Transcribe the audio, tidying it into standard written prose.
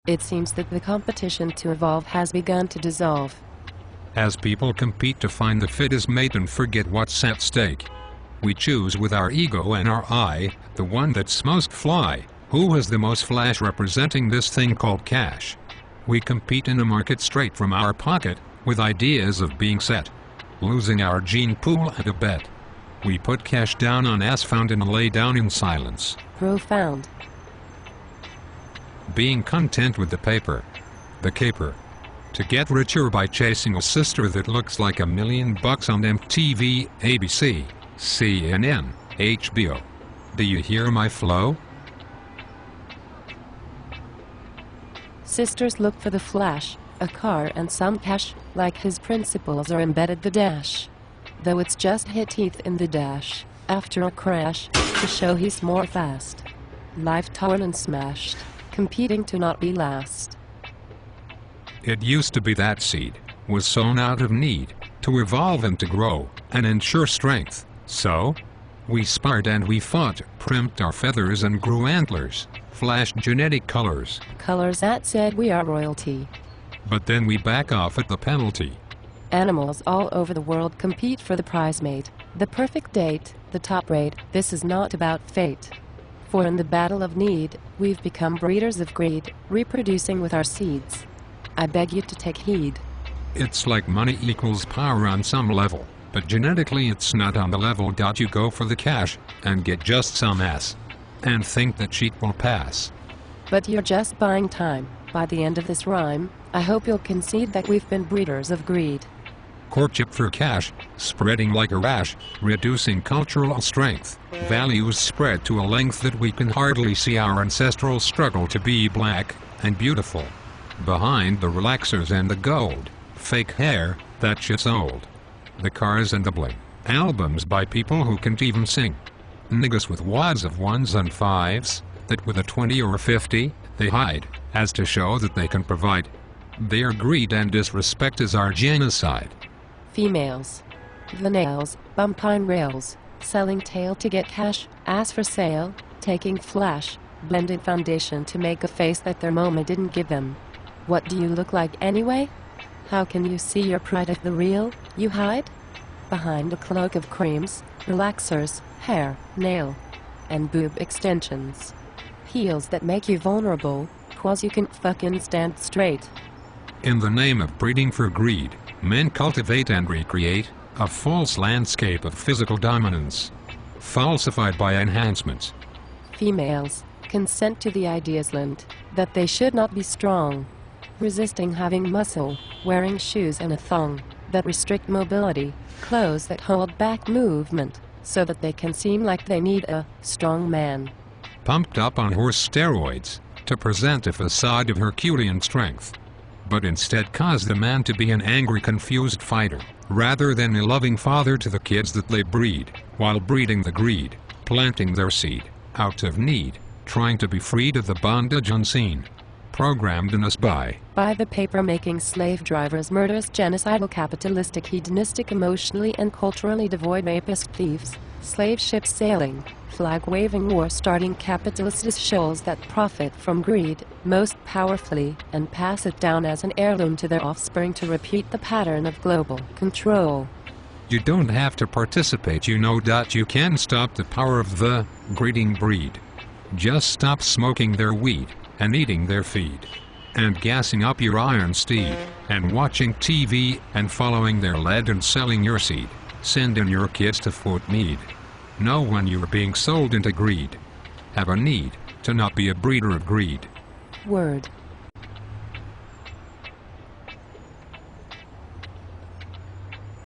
It seems that the competition to evolve has begun to dissolve. As people compete to find the fittest mate and forget what's at stake. We choose with our ego and our eye, the one that's most fly, who has the most flash representing this thing called cash. We compete in a market straight from our pocket, with ideas of being set. Losing our gene pool at a bet. We put cash down on asphalt and lay down in silence. Profound. Being content with the paper. The caper. To get richer by chasing a sister that looks like $1 million on MTV, ABC, CNN, HBO. Do you hear my flow? Sisters look for the flash, a car and some cash, like his principles are embedded the dash. Though it's just hit teeth in the dash, after a crash, to show he's more fast. Life torn and smashed, competing to not be last. It used to be that seed was sown out of need, to evolve and to grow, and ensure strength. So, we sparred and we fought, primped our feathers and grew antlers, flashed genetic colors. Colors that said we are royalty. But then we back off at the penalty. Animals all over the world compete for the prize mate, the perfect date, the top rate. This is not about fate. For in the battle of need, we've become breeders of greed, reproducing with our seeds. I beg you to take heed. It's like money equals power on some level, but genetically it's not on the level. You go for the cash, and get just some ass, and think that cheat will pass. But you're just buying time. By the end of this rhyme, I hope you'll concede that we've been breeders of greed. Courtship for cash, spreading like a rash, reducing cultural strength, values spread to a length that we can hardly see our ancestral struggle to be black and beautiful. Behind the relaxers and the gold, fake hair, that shit's old. The cars and the bling, albums by people who can't even sing. Niggas with wads of 1s and 5s, that with a 20 or a 50, they hide, as to show that they can provide. Their greed and disrespect is our genocide. Females. The nails, bumpine rails, selling tail to get cash, ass for sale, taking flash, blended foundation to make a face that their mama didn't give them. What do you look like anyway? How can you see your pride if the real you hide? Behind a cloak of creams, relaxers, hair, nail, and boob extensions. Heels that make you vulnerable, 'cause you can't fucking stand straight. In the name of breeding for greed, men cultivate and recreate a false landscape of physical dominance, falsified by enhancements. Females consent to the ideas lent that they should not be strong, resisting having muscle, wearing shoes and a thong that restrict mobility, clothes that hold back movement, so that they can seem like they need a strong man. Pumped up on horse steroids, to present a facade of Herculean strength. But instead cause the man to be an angry, confused fighter, rather than a loving father to the kids that they breed, while breeding the greed, planting their seed, out of need, trying to be freed of the bondage unseen. Programmed in us by the paper-making slave drivers, murderous, genocidal, capitalistic, hedonistic, emotionally and culturally devoid rapist thieves, slave ships sailing, flag-waving, war-starting capitalist shoals that profit from greed most powerfully and pass it down as an heirloom to their offspring to repeat the pattern of global control. You don't have to participate, you know that you can stop the power of the greeding breed. Just stop smoking their weed and eating their feed, and gassing up your iron steed, and watching TV and following their lead and selling your seed. Send in your kids to Fort Meade. Know when you're being sold into greed. Have a need to not be a breeder of greed. Word.